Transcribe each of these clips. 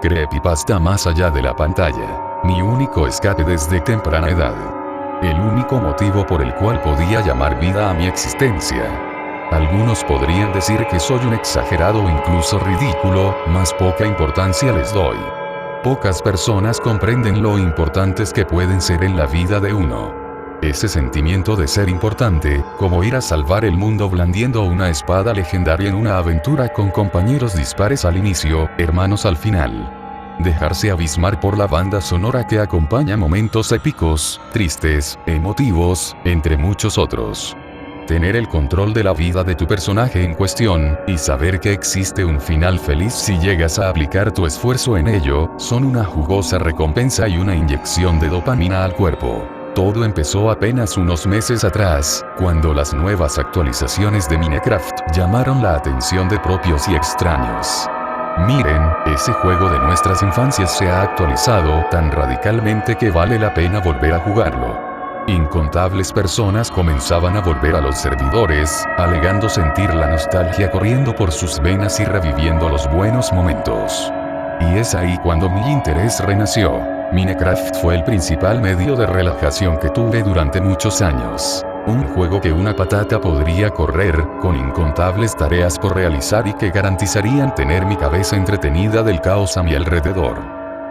Creepypasta más allá de la pantalla. Mi único escape desde temprana edad. El único motivo por el cual podía llamar vida a mi existencia. Algunos podrían decir que soy un exagerado o incluso ridículo, mas poca importancia les doy. Pocas personas comprenden lo importantes que pueden ser en la vida de uno. Ese sentimiento de ser importante, como ir a salvar el mundo blandiendo una espada legendaria en una aventura con compañeros dispares al inicio, hermanos al final. Dejarse abismar por la banda sonora que acompaña momentos épicos, tristes, emotivos, entre muchos otros. Tener el control de la vida de tu personaje en cuestión, y saber que existe un final feliz si llegas a aplicar tu esfuerzo en ello, son una jugosa recompensa y una inyección de dopamina al cuerpo. Todo empezó apenas unos meses atrás, cuando las nuevas actualizaciones de Minecraft llamaron la atención de propios y extraños. Miren, ese juego de nuestras infancias se ha actualizado tan radicalmente que vale la pena volver a jugarlo. Incontables personas comenzaban a volver a los servidores, alegando sentir la nostalgia corriendo por sus venas y reviviendo los buenos momentos. Y es ahí cuando mi interés renació. Minecraft fue el principal medio de relajación que tuve durante muchos años. Un juego que una patata podría correr, con incontables tareas por realizar y que garantizarían tener mi cabeza entretenida del caos a mi alrededor.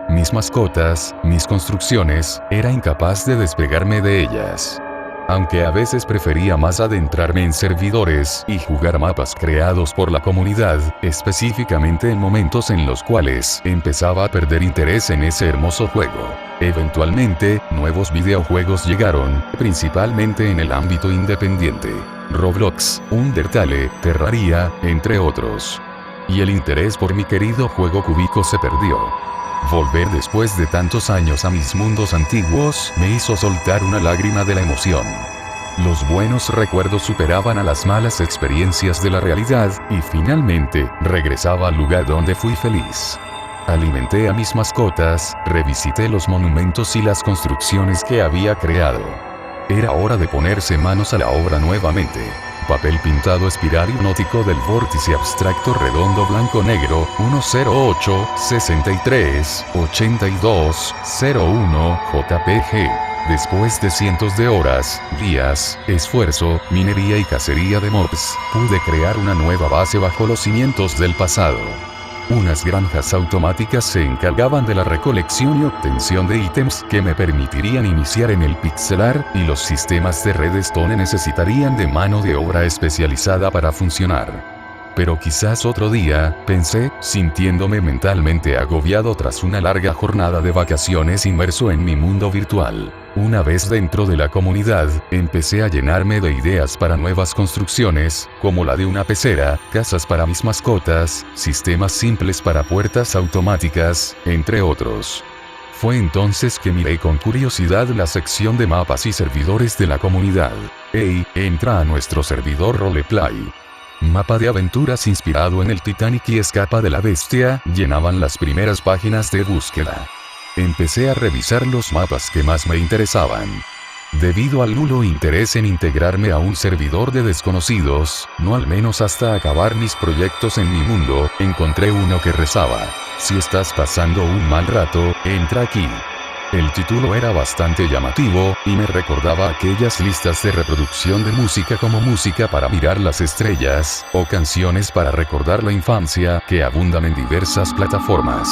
Mis mascotas, mis construcciones, era incapaz de despegarme de ellas. Aunque a veces prefería más adentrarme en servidores y jugar mapas creados por la comunidad, específicamente en momentos en los cuales empezaba a perder interés en ese hermoso juego. Eventualmente, nuevos videojuegos llegaron, principalmente en el ámbito independiente. Roblox, Undertale, Terraria, entre otros. Y el interés por mi querido juego cúbico se perdió. Volver después de tantos años a mis mundos antiguos me hizo soltar una lágrima de la emoción. Los buenos recuerdos superaban a las malas experiencias de la realidad, y finalmente, regresaba al lugar donde fui feliz. Alimenté a mis mascotas, revisité los monumentos y las construcciones que había creado. Era hora de ponerse manos a la obra nuevamente. Papel pintado espiral hipnótico del vórtice abstracto redondo blanco negro, 108, 63, 82, 01, JPG. Después de cientos de horas, días, esfuerzo, minería y cacería de mobs, pude crear una nueva base bajo los cimientos del pasado. Unas granjas automáticas se encargaban de la recolección y obtención de ítems que me permitirían iniciar en el pixelar, y los sistemas de redstone necesitarían de mano de obra especializada para funcionar. Pero quizás otro día, pensé, sintiéndome mentalmente agobiado tras una larga jornada de vacaciones inmerso en mi mundo virtual. Una vez dentro de la comunidad, empecé a llenarme de ideas para nuevas construcciones, como la de una pecera, casas para mis mascotas, sistemas simples para puertas automáticas, entre otros. Fue entonces que miré con curiosidad la sección de mapas y servidores de la comunidad. Hey, entra a nuestro servidor Roleplay. Mapa de aventuras inspirado en el Titanic y Escapa de la Bestia, llenaban las primeras páginas de búsqueda. Empecé a revisar los mapas que más me interesaban. Debido al nulo interés en integrarme a un servidor de desconocidos, no al menos hasta acabar mis proyectos en mi mundo, encontré uno que rezaba: si estás pasando un mal rato, entra aquí. El título era bastante llamativo, y me recordaba aquellas listas de reproducción de música como Música para mirar las estrellas, o Canciones para recordar la infancia, que abundan en diversas plataformas.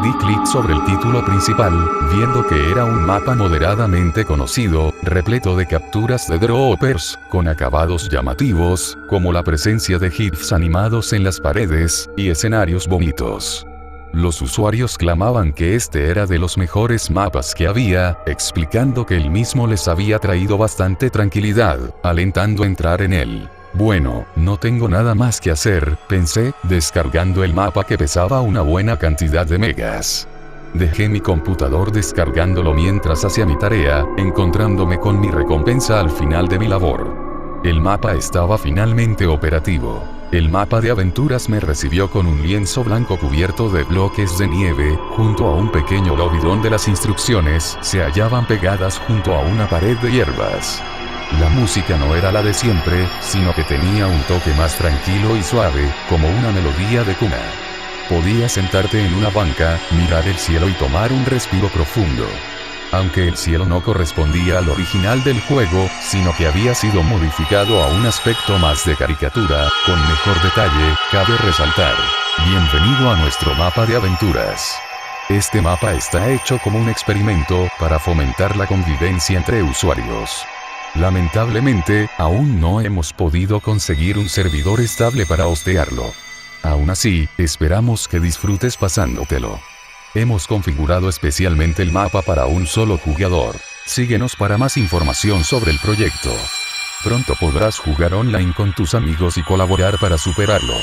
Di clic sobre el título principal, viendo que era un mapa moderadamente conocido, repleto de capturas de droppers, con acabados llamativos, como la presencia de GIFs animados en las paredes, y escenarios bonitos. Los usuarios clamaban que este era de los mejores mapas que había, explicando que el mismo les había traído bastante tranquilidad, alentando a entrar en él. Bueno, no tengo nada más que hacer, pensé, descargando el mapa que pesaba una buena cantidad de megas. Dejé mi computador descargándolo mientras hacía mi tarea, encontrándome con mi recompensa al final de mi labor. El mapa estaba finalmente operativo. El mapa de aventuras me recibió con un lienzo blanco cubierto de bloques de nieve, junto a un pequeño lobby donde las instrucciones se hallaban pegadas junto a una pared de hierbas. La música no era la de siempre, sino que tenía un toque más tranquilo y suave, como una melodía de cuna. Podías sentarte en una banca, mirar el cielo y tomar un respiro profundo. Aunque el cielo no correspondía al original del juego, sino que había sido modificado a un aspecto más de caricatura, con mejor detalle, cabe resaltar. Bienvenido a nuestro mapa de aventuras. Este mapa está hecho como un experimento para fomentar la convivencia entre usuarios. Lamentablemente, aún no hemos podido conseguir un servidor estable para hostearlo. Aún así, esperamos que disfrutes pasándotelo. Hemos configurado especialmente el mapa para un solo jugador. Síguenos para más información sobre el proyecto. Pronto podrás jugar online con tus amigos y colaborar para superarlo.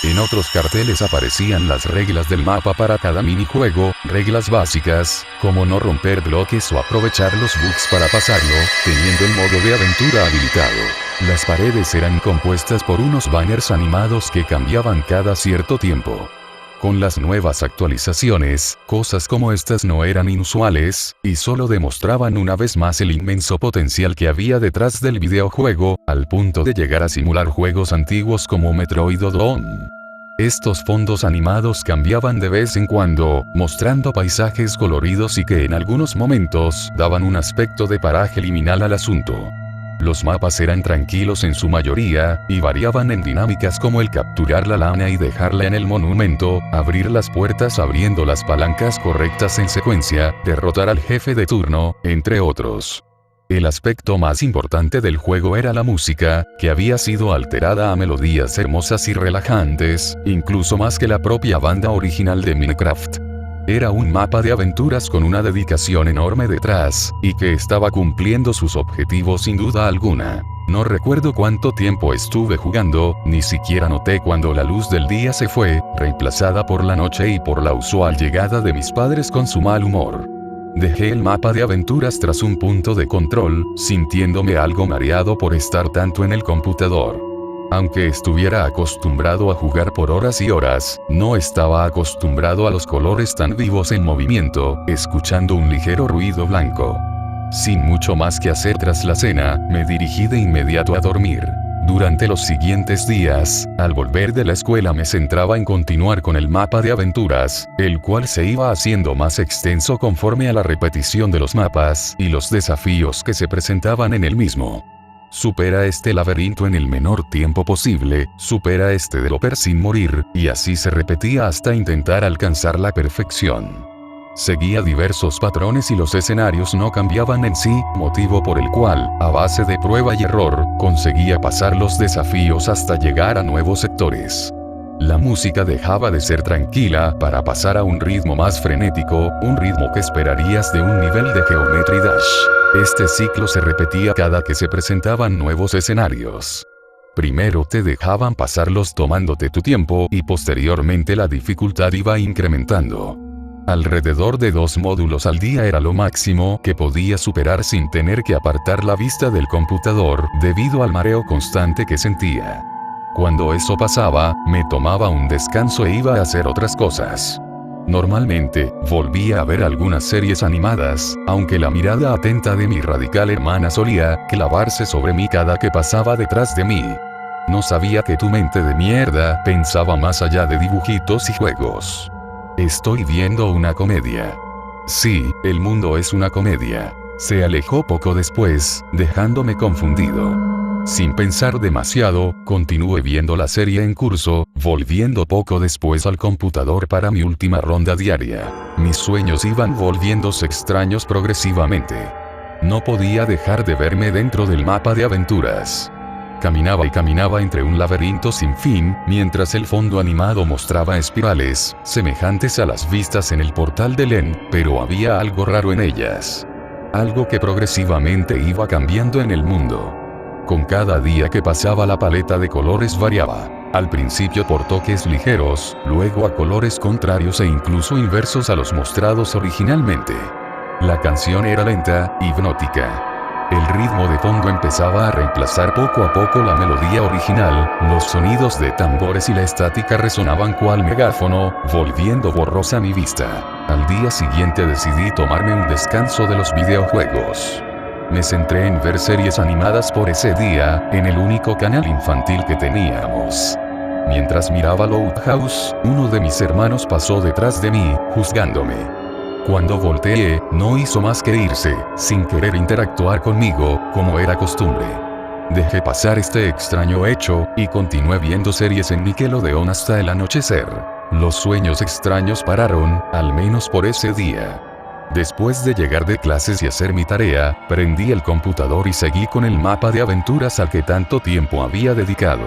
En otros carteles aparecían las reglas del mapa para cada minijuego, reglas básicas, como no romper bloques o aprovechar los bugs para pasarlo, teniendo el modo de aventura habilitado. Las paredes eran compuestas por unos banners animados que cambiaban cada cierto tiempo. Con las nuevas actualizaciones, cosas como estas no eran inusuales, y solo demostraban una vez más el inmenso potencial que había detrás del videojuego, al punto de llegar a simular juegos antiguos como Metroid o Doom. Estos fondos animados cambiaban de vez en cuando, mostrando paisajes coloridos y que en algunos momentos daban un aspecto de paraje liminal al asunto. Los mapas eran tranquilos en su mayoría, y variaban en dinámicas como el capturar la lana y dejarla en el monumento, abrir las puertas abriendo las palancas correctas en secuencia, derrotar al jefe de turno, entre otros. El aspecto más importante del juego era la música, que había sido alterada a melodías hermosas y relajantes, incluso más que la propia banda original de Minecraft. Era un mapa de aventuras con una dedicación enorme detrás, y que estaba cumpliendo sus objetivos sin duda alguna. No recuerdo cuánto tiempo estuve jugando, ni siquiera noté cuando la luz del día se fue, reemplazada por la noche y por la usual llegada de mis padres con su mal humor. Dejé el mapa de aventuras tras un punto de control, sintiéndome algo mareado por estar tanto en el computador. Aunque estuviera acostumbrado a jugar por horas y horas, no estaba acostumbrado a los colores tan vivos en movimiento, escuchando un ligero ruido blanco. Sin mucho más que hacer tras la cena, me dirigí de inmediato a dormir. Durante los siguientes días, al volver de la escuela me centraba en continuar con el mapa de aventuras, el cual se iba haciendo más extenso conforme a la repetición de los mapas y los desafíos que se presentaban en el mismo. Supera este laberinto en el menor tiempo posible, supera este developer sin morir, y así se repetía hasta intentar alcanzar la perfección. Seguía diversos patrones y los escenarios no cambiaban en sí, motivo por el cual, a base de prueba y error, conseguía pasar los desafíos hasta llegar a nuevos sectores. La música dejaba de ser tranquila para pasar a un ritmo más frenético, un ritmo que esperarías de un nivel de Geometry Dash. Este ciclo se repetía cada que se presentaban nuevos escenarios. Primero te dejaban pasarlos tomándote tu tiempo y posteriormente la dificultad iba incrementando. Alrededor de 2 módulos al día era lo máximo que podía superar sin tener que apartar la vista del computador debido al mareo constante que sentía. Cuando eso pasaba, me tomaba un descanso e iba a hacer otras cosas. Normalmente, volvía a ver algunas series animadas, aunque la mirada atenta de mi radical hermana solía clavarse sobre mí cada que pasaba detrás de mí. No sabía que tu mente de mierda pensaba más allá de dibujitos y juegos. Estoy viendo una comedia. Sí, el mundo es una comedia. Se alejó poco después, dejándome confundido. Sin pensar demasiado, continué viendo la serie en curso, volviendo poco después al computador para mi última ronda diaria. Mis sueños iban volviéndose extraños progresivamente. No podía dejar de verme dentro del mapa de aventuras. Caminaba y caminaba entre un laberinto sin fin, mientras el fondo animado mostraba espirales, semejantes a las vistas en el portal de Len, pero había algo raro en ellas. Algo que progresivamente iba cambiando en el mundo. Con cada día que pasaba la paleta de colores variaba. Al principio por toques ligeros, luego a colores contrarios e incluso inversos a los mostrados originalmente. La canción era lenta, hipnótica. El ritmo de fondo empezaba a reemplazar poco a poco la melodía original, los sonidos de tambores y la estática resonaban cual megáfono, volviendo borrosa mi vista. Al día siguiente decidí tomarme un descanso de los videojuegos. Me centré en ver series animadas por ese día, en el único canal infantil que teníamos. Mientras miraba Loud House, uno de mis hermanos pasó detrás de mí, juzgándome. Cuando volteé, no hizo más que irse, sin querer interactuar conmigo, como era costumbre. Dejé pasar este extraño hecho, y continué viendo series en Nickelodeon hasta el anochecer. Los sueños extraños pararon, al menos por ese día. Después de llegar de clases y hacer mi tarea, prendí el computador y seguí con el mapa de aventuras al que tanto tiempo había dedicado.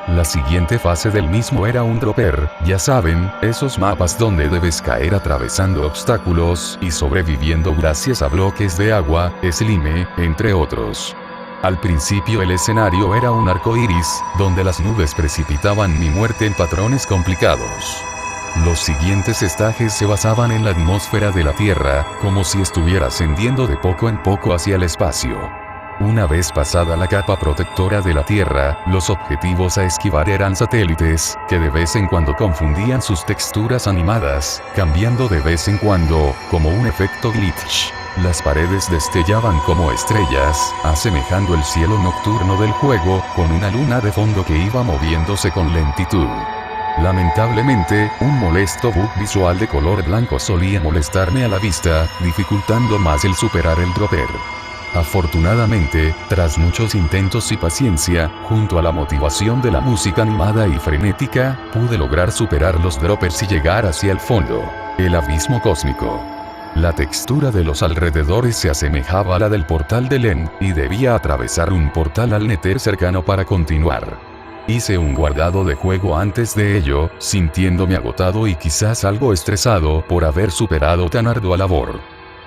La siguiente fase del mismo era un dropper, ya saben, esos mapas donde debes caer atravesando obstáculos y sobreviviendo gracias a bloques de agua, slime, entre otros. Al principio el escenario era un arco iris, donde las nubes precipitaban mi muerte en patrones complicados. Los siguientes estajes se basaban en la atmósfera de la Tierra, como si estuviera ascendiendo de poco en poco hacia el espacio. Una vez pasada la capa protectora de la Tierra, los objetivos a esquivar eran satélites, que de vez en cuando confundían sus texturas animadas, cambiando de vez en cuando, como un efecto glitch. Las paredes destellaban como estrellas, asemejando el cielo nocturno del juego, con una luna de fondo que iba moviéndose con lentitud. Lamentablemente, un molesto bug visual de color blanco solía molestarme a la vista, dificultando más el superar el dropper. Afortunadamente, tras muchos intentos y paciencia, junto a la motivación de la música animada y frenética, pude lograr superar los droppers y llegar hacia el fondo, el abismo cósmico. La textura de los alrededores se asemejaba a la del portal de Len, y debía atravesar un portal al Nether cercano para continuar. Hice un guardado de juego antes de ello, sintiéndome agotado y quizás algo estresado por haber superado tan ardua labor.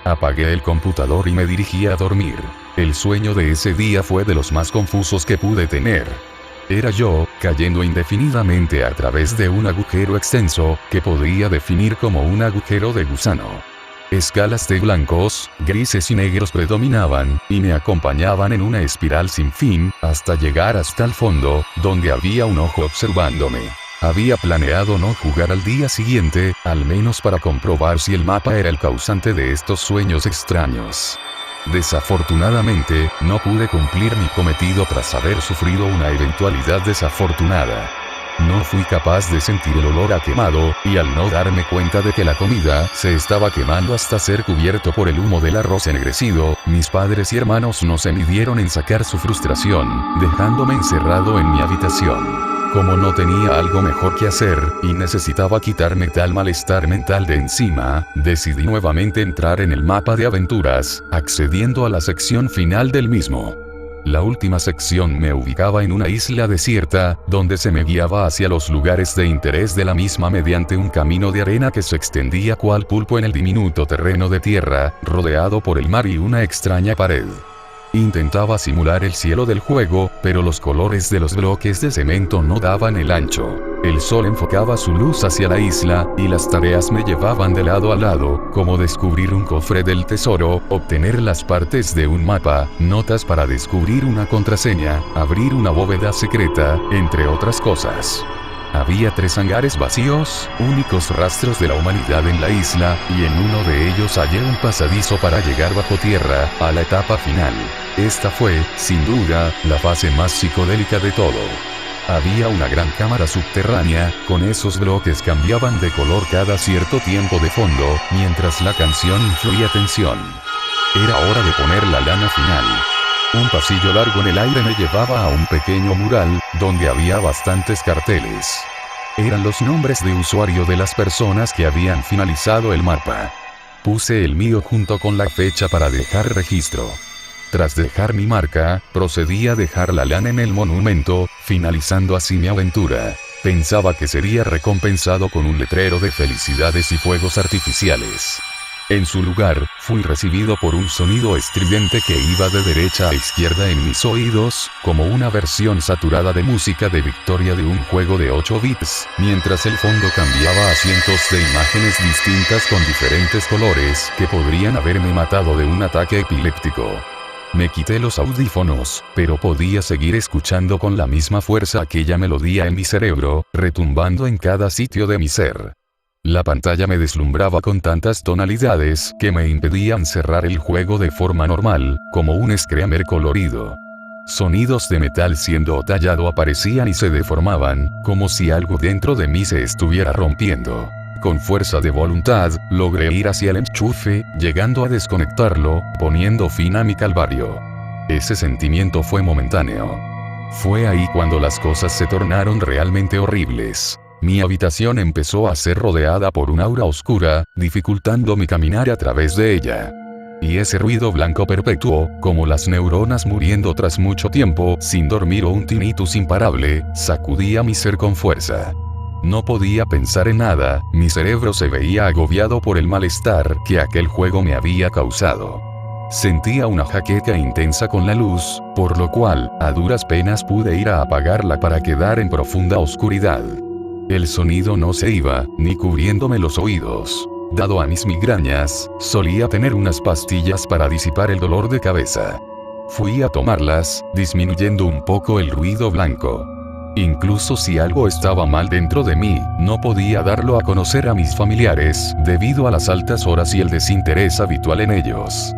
Apagué el computador y me dirigí a dormir. El sueño de ese día fue de los más confusos que pude tener. Era yo, cayendo indefinidamente a través de un agujero extenso, que podría definir como un agujero de gusano. Escalas de blancos, grises y negros predominaban, y me acompañaban en una espiral sin fin, hasta llegar hasta el fondo, donde había un ojo observándome. Había planeado no jugar al día siguiente, al menos para comprobar si el mapa era el causante de estos sueños extraños. Desafortunadamente, no pude cumplir mi cometido tras haber sufrido una eventualidad desafortunada. No fui capaz de sentir el olor a quemado, y al no darme cuenta de que la comida se estaba quemando hasta ser cubierto por el humo del arroz ennegrecido, mis padres y hermanos no se midieron en sacar su frustración, dejándome encerrado en mi habitación. Como no tenía algo mejor que hacer, y necesitaba quitarme tal malestar mental de encima, decidí nuevamente entrar en el mapa de aventuras, accediendo a la sección final del mismo. La última sección me ubicaba en una isla desierta, donde se me guiaba hacia los lugares de interés de la misma mediante un camino de arena que se extendía cual pulpo en el diminuto terreno de tierra, rodeado por el mar y una extraña pared. Intentaba simular el cielo del juego, pero los colores de los bloques de cemento no daban el ancho. El sol enfocaba su luz hacia la isla, y las tareas me llevaban de lado a lado, como descubrir un cofre del tesoro, obtener las partes de un mapa, notas para descubrir una contraseña, abrir una bóveda secreta, entre otras cosas. Había 3 hangares vacíos, únicos rastros de la humanidad en la isla, y en uno de ellos hallé un pasadizo para llegar bajo tierra, a la etapa final. Esta fue, sin duda, la fase más psicodélica de todo. Había una gran cámara subterránea, con esos bloques cambiaban de color cada cierto tiempo de fondo, mientras la canción influía tensión. Era hora de poner la lana final. Un pasillo largo en el aire me llevaba a un pequeño mural, donde había bastantes carteles. Eran los nombres de usuario de las personas que habían finalizado el mapa. Puse el mío junto con la fecha para dejar registro. Tras dejar mi marca, procedí a dejar la lana en el monumento, finalizando así mi aventura. Pensaba que sería recompensado con un letrero de felicidades y fuegos artificiales. En su lugar, fui recibido por un sonido estridente que iba de derecha a izquierda en mis oídos, como una versión saturada de música de victoria de un juego de 8 bits, mientras el fondo cambiaba a cientos de imágenes distintas con diferentes colores que podrían haberme matado de un ataque epiléptico. Me quité los audífonos, pero podía seguir escuchando con la misma fuerza aquella melodía en mi cerebro, retumbando en cada sitio de mi ser. La pantalla me deslumbraba con tantas tonalidades que me impedían cerrar el juego de forma normal, como un screamer colorido. Sonidos de metal siendo tallado aparecían y se deformaban, como si algo dentro de mí se estuviera rompiendo. Con fuerza de voluntad, logré ir hacia el enchufe, llegando a desconectarlo, poniendo fin a mi calvario. Ese sentimiento fue momentáneo. Fue ahí cuando las cosas se tornaron realmente horribles. Mi habitación empezó a ser rodeada por un aura oscura, dificultando mi caminar a través de ella. Y ese ruido blanco perpetuo, como las neuronas muriendo tras mucho tiempo, sin dormir o un tinnitus imparable, sacudía mi ser con fuerza. No podía pensar en nada, mi cerebro se veía agobiado por el malestar que aquel juego me había causado. Sentía una jaqueca intensa con la luz, por lo cual, a duras penas pude ir a apagarla para quedar en profunda oscuridad. El sonido no se iba, ni cubriéndome los oídos. Dado a mis migrañas, solía tener unas pastillas para disipar el dolor de cabeza. Fui a tomarlas, disminuyendo un poco el ruido blanco. Incluso si algo estaba mal dentro de mí, no podía darlo a conocer a mis familiares, debido a las altas horas y el desinterés habitual en ellos.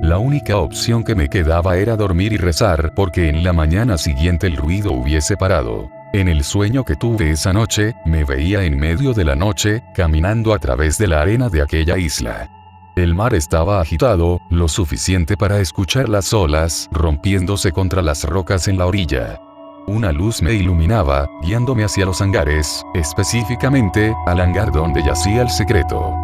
La única opción que me quedaba era dormir y rezar porque en la mañana siguiente el ruido hubiese parado. En el sueño que tuve esa noche, me veía en medio de la noche, caminando a través de la arena de aquella isla. El mar estaba agitado, lo suficiente para escuchar las olas, rompiéndose contra las rocas en la orilla. Una luz me iluminaba, guiándome hacia los hangares, específicamente, al hangar donde yacía el secreto.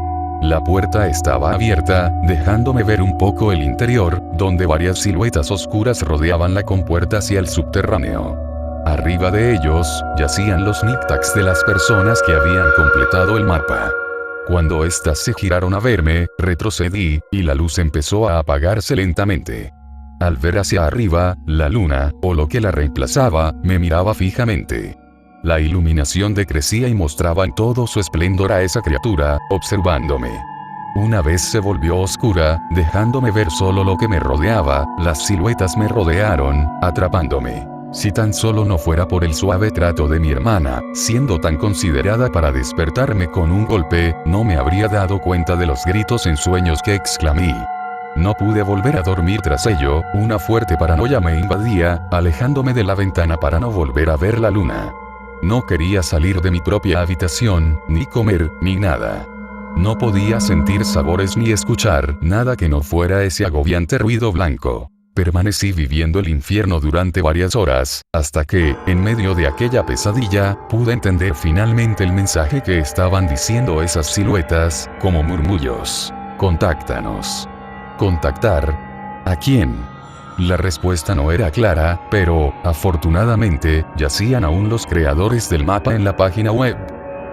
La puerta estaba abierta, dejándome ver un poco el interior, donde varias siluetas oscuras rodeaban la compuerta hacia el subterráneo. Arriba de ellos, yacían los nightacks de las personas que habían completado el mapa. Cuando éstas se giraron a verme, retrocedí, y la luz empezó a apagarse lentamente. Al ver hacia arriba, la luna, o lo que la reemplazaba, me miraba fijamente. La iluminación decrecía y mostraba en todo su esplendor a esa criatura, observándome. Una vez se volvió oscura, dejándome ver solo lo que me rodeaba, las siluetas me rodearon, atrapándome. Si tan solo no fuera por el suave trato de mi hermana, siendo tan considerada para despertarme con un golpe, no me habría dado cuenta de los gritos en sueños que exclamé. No pude volver a dormir tras ello, una fuerte paranoia me invadía, alejándome de la ventana para no volver a ver la luna. No quería salir de mi propia habitación, ni comer, ni nada. No podía sentir sabores ni escuchar nada que no fuera ese agobiante ruido blanco. Permanecí viviendo el infierno durante varias horas, hasta que, en medio de aquella pesadilla, pude entender finalmente el mensaje que estaban diciendo esas siluetas, como murmullos. Contáctanos. ¿Contactar? ¿A quién? La respuesta no era clara, pero, afortunadamente, yacían aún los creadores del mapa en la página web.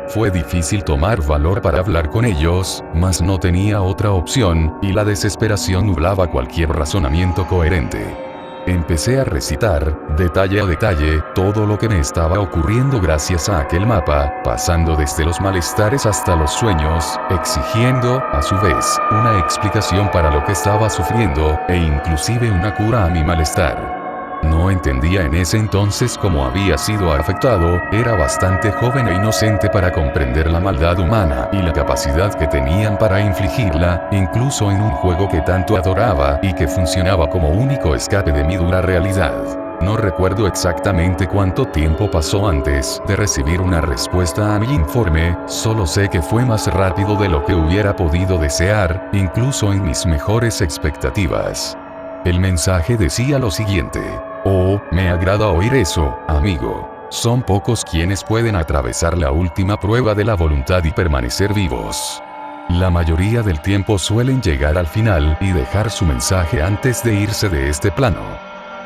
Fue difícil tomar valor para hablar con ellos, mas no tenía otra opción, y la desesperación nublaba cualquier razonamiento coherente. Empecé a recitar, detalle a detalle, todo lo que me estaba ocurriendo gracias a aquel mapa, pasando desde los malestares hasta los sueños, exigiendo, a su vez, una explicación para lo que estaba sufriendo, e inclusive una cura a mi malestar. No entendía en ese entonces cómo había sido afectado, era bastante joven e inocente para comprender la maldad humana y la capacidad que tenían para infligirla, incluso en un juego que tanto adoraba y que funcionaba como único escape de mi dura realidad. No recuerdo exactamente cuánto tiempo pasó antes de recibir una respuesta a mi informe, solo sé que fue más rápido de lo que hubiera podido desear, incluso en mis mejores expectativas. El mensaje decía lo siguiente: oh, me agrada oír eso, amigo. Son pocos quienes pueden atravesar la última prueba de la voluntad y permanecer vivos. La mayoría del tiempo suelen llegar al final y dejar su mensaje antes de irse de este plano.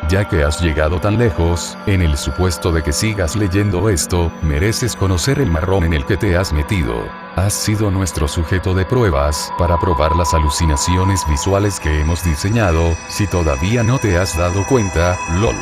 Ya que has llegado tan lejos, en el supuesto de que sigas leyendo esto, mereces conocer el marrón en el que te has metido. Has sido nuestro sujeto de pruebas, para probar las alucinaciones visuales que hemos diseñado, si todavía no te has dado cuenta, LOL.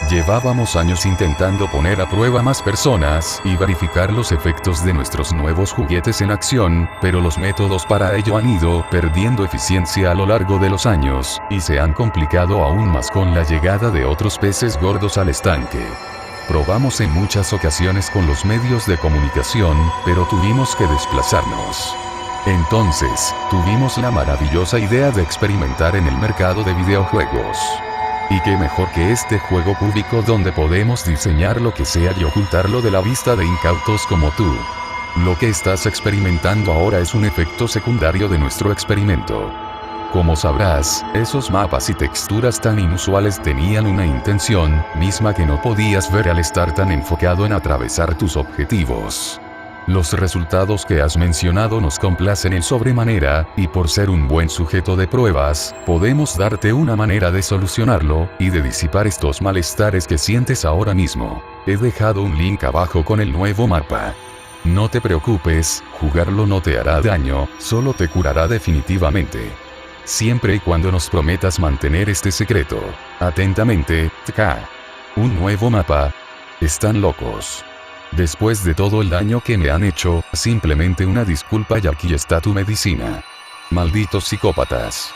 Llevábamos años intentando poner a prueba más personas y verificar los efectos de nuestros nuevos juguetes en acción, pero los métodos para ello han ido perdiendo eficiencia a lo largo de los años, y se han complicado aún más con la llegada de otros peces gordos al estanque. Probamos en muchas ocasiones con los medios de comunicación, pero tuvimos que desplazarnos. Entonces, tuvimos la maravillosa idea de experimentar en el mercado de videojuegos. Y qué mejor que este juego cúbico donde podemos diseñar lo que sea y ocultarlo de la vista de incautos como tú. Lo que estás experimentando ahora es un efecto secundario de nuestro experimento. Como sabrás, esos mapas y texturas tan inusuales tenían una intención, misma que no podías ver al estar tan enfocado en atravesar tus objetivos. Los resultados que has mencionado nos complacen en sobremanera, y por ser un buen sujeto de pruebas, podemos darte una manera de solucionarlo, y de disipar estos malestares que sientes ahora mismo. He dejado un link abajo con el nuevo mapa. No te preocupes, jugarlo no te hará daño, solo te curará definitivamente. Siempre y cuando nos prometas mantener este secreto. Atentamente, TK. Un nuevo mapa. Están locos. Después de todo el daño que me han hecho, simplemente una disculpa y aquí está tu medicina. Malditos psicópatas.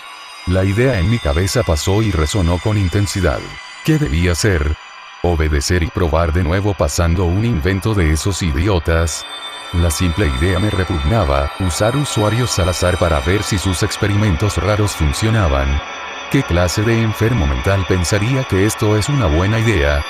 La idea en mi cabeza pasó y resonó con intensidad. ¿Qué debía hacer? ¿Obedecer y probar de nuevo pasando un invento de esos idiotas? La simple idea me repugnaba, usar usuarios al azar para ver si sus experimentos raros funcionaban. ¿Qué clase de enfermo mental pensaría que esto es una buena idea?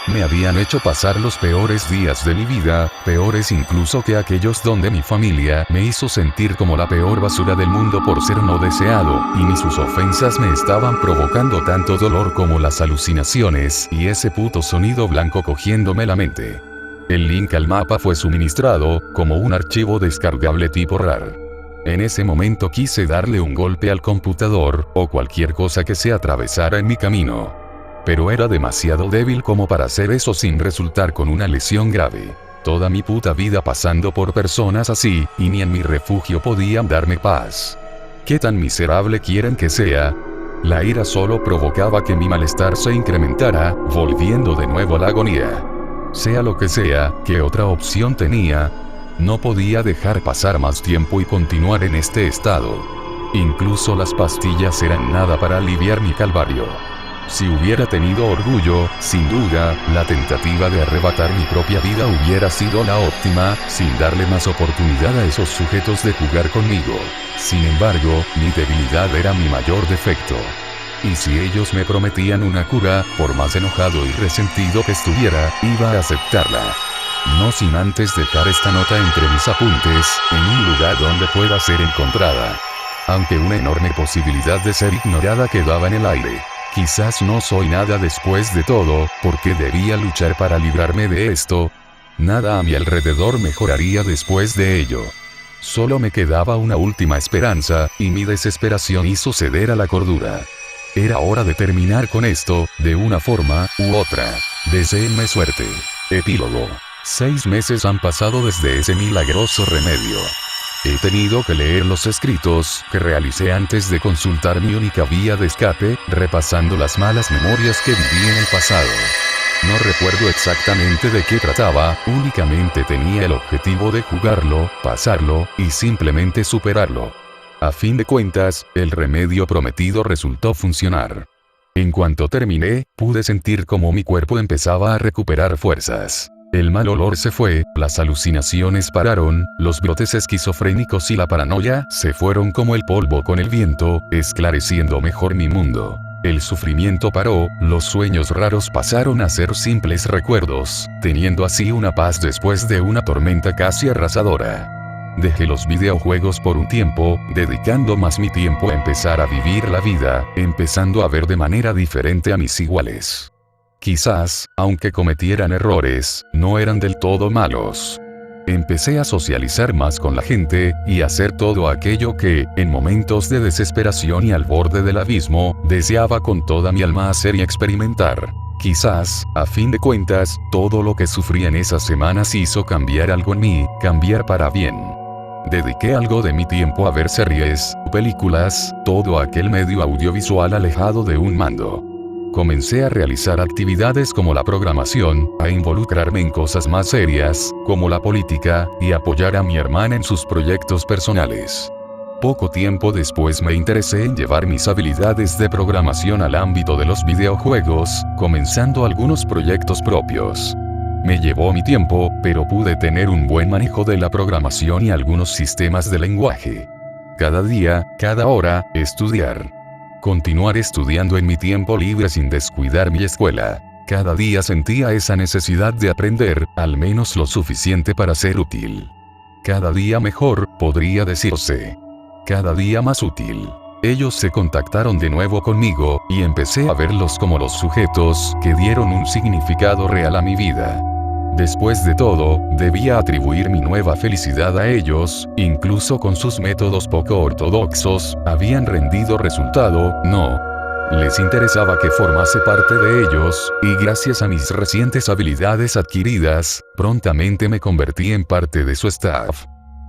Me habían hecho pasar los peores días de mi vida, peores incluso que aquellos donde mi familia me hizo sentir como la peor basura del mundo por ser no deseado, y ni sus ofensas me estaban provocando tanto dolor como las alucinaciones y ese puto sonido blanco cogiéndome la mente. El link al mapa fue suministrado, como un archivo descargable tipo RAR. En ese momento quise darle un golpe al computador, o cualquier cosa que se atravesara en mi camino. Pero era demasiado débil como para hacer eso sin resultar con una lesión grave. Toda mi puta vida pasando por personas así, y ni en mi refugio podían darme paz. ¿Qué tan miserable quieren que sea? La ira solo provocaba que mi malestar se incrementara, volviendo de nuevo a la agonía. Sea lo que sea, ¿qué otra opción tenía? No podía dejar pasar más tiempo y continuar en este estado. Incluso las pastillas eran nada para aliviar mi calvario. Si hubiera tenido orgullo, sin duda, la tentativa de arrebatar mi propia vida hubiera sido la óptima, sin darle más oportunidad a esos sujetos de jugar conmigo. Sin embargo, mi debilidad era mi mayor defecto. Y si ellos me prometían una cura, por más enojado y resentido que estuviera, iba a aceptarla. No sin antes dejar esta nota entre mis apuntes, en un lugar donde pueda ser encontrada. Aunque una enorme posibilidad de ser ignorada quedaba en el aire. Quizás no soy nada después de todo, porque debía luchar para librarme de esto. Nada a mi alrededor mejoraría después de ello. Solo me quedaba una última esperanza, y mi desesperación hizo ceder a la cordura. Era hora de terminar con esto, de una forma u otra. Deséenme suerte. Epílogo. 6 meses han pasado desde ese milagroso remedio. He tenido que leer los escritos que realicé antes de consultar mi única vía de escape, repasando las malas memorias que viví en el pasado. No recuerdo exactamente de qué trataba, únicamente tenía el objetivo de jugarlo, pasarlo, y simplemente superarlo. A fin de cuentas, el remedio prometido resultó funcionar. En cuanto terminé, pude sentir cómo mi cuerpo empezaba a recuperar fuerzas. El mal olor se fue, las alucinaciones pararon, los brotes esquizofrénicos y la paranoia se fueron como el polvo con el viento, esclareciendo mejor mi mundo. El sufrimiento paró, los sueños raros pasaron a ser simples recuerdos, teniendo así una paz después de una tormenta casi arrasadora. Dejé los videojuegos por un tiempo, dedicando más mi tiempo a empezar a vivir la vida, empezando a ver de manera diferente a mis iguales. Quizás, aunque cometieran errores, no eran del todo malos. Empecé a socializar más con la gente, y a hacer todo aquello que, en momentos de desesperación y al borde del abismo, deseaba con toda mi alma hacer y experimentar. Quizás, a fin de cuentas, todo lo que sufrí en esas semanas hizo cambiar algo en mí, cambiar para bien. Dediqué algo de mi tiempo a ver series, películas, todo aquel medio audiovisual alejado de un mando. Comencé a realizar actividades como la programación, a involucrarme en cosas más serias, como la política, y apoyar a mi hermana en sus proyectos personales. Poco tiempo después me interesé en llevar mis habilidades de programación al ámbito de los videojuegos, comenzando algunos proyectos propios. Me llevó mi tiempo, pero pude tener un buen manejo de la programación y algunos sistemas de lenguaje. Cada día, cada hora, estudiar. Continuar estudiando en mi tiempo libre sin descuidar mi escuela. Cada día sentía esa necesidad de aprender, al menos lo suficiente para ser útil. Cada día mejor, podría decirse. Cada día más útil. Ellos se contactaron de nuevo conmigo, y empecé a verlos como los sujetos que dieron un significado real a mi vida. Después de todo, debía atribuir mi nueva felicidad a ellos, incluso con sus métodos poco ortodoxos, habían rendido resultado, no. Les interesaba que formase parte de ellos, y gracias a mis recientes habilidades adquiridas, prontamente me convertí en parte de su staff.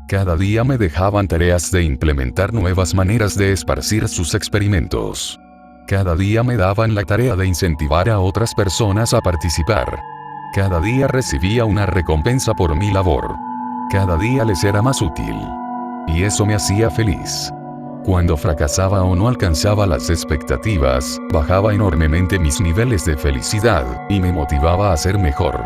Cada día me dejaban tareas de implementar nuevas maneras de esparcir sus experimentos. Cada día me daban la tarea de incentivar a otras personas a participar. Cada día recibía una recompensa por mi labor. Cada día les era más útil. Y eso me hacía feliz. Cuando fracasaba o no alcanzaba las expectativas, bajaba enormemente mis niveles de felicidad, y me motivaba a ser mejor.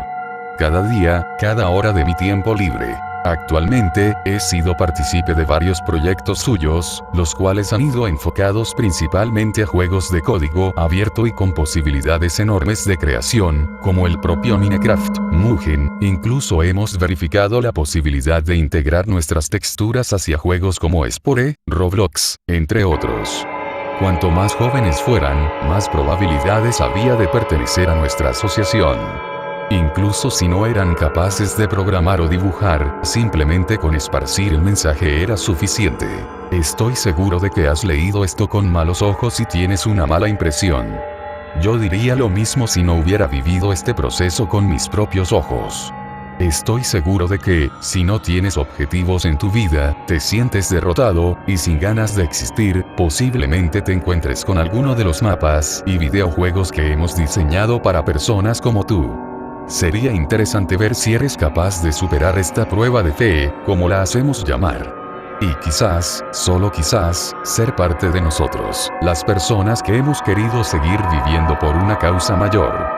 Cada día, cada hora de mi tiempo libre. Actualmente, he sido partícipe de varios proyectos suyos, los cuales han ido enfocados principalmente a juegos de código abierto y con posibilidades enormes de creación, como el propio Minecraft, Mugen, incluso hemos verificado la posibilidad de integrar nuestras texturas hacia juegos como Spore, Roblox, entre otros. Cuanto más jóvenes fueran, más probabilidades había de pertenecer a nuestra asociación. Incluso si no eran capaces de programar o dibujar, simplemente con esparcir el mensaje era suficiente. Estoy seguro de que has leído esto con malos ojos y tienes una mala impresión. Yo diría lo mismo si no hubiera vivido este proceso con mis propios ojos. Estoy seguro de que, si no tienes objetivos en tu vida, te sientes derrotado, y sin ganas de existir, posiblemente te encuentres con alguno de los mapas y videojuegos que hemos diseñado para personas como tú. Sería interesante ver si eres capaz de superar esta prueba de fe, como la hacemos llamar. Y quizás, solo quizás, ser parte de nosotros, las personas que hemos querido seguir viviendo por una causa mayor.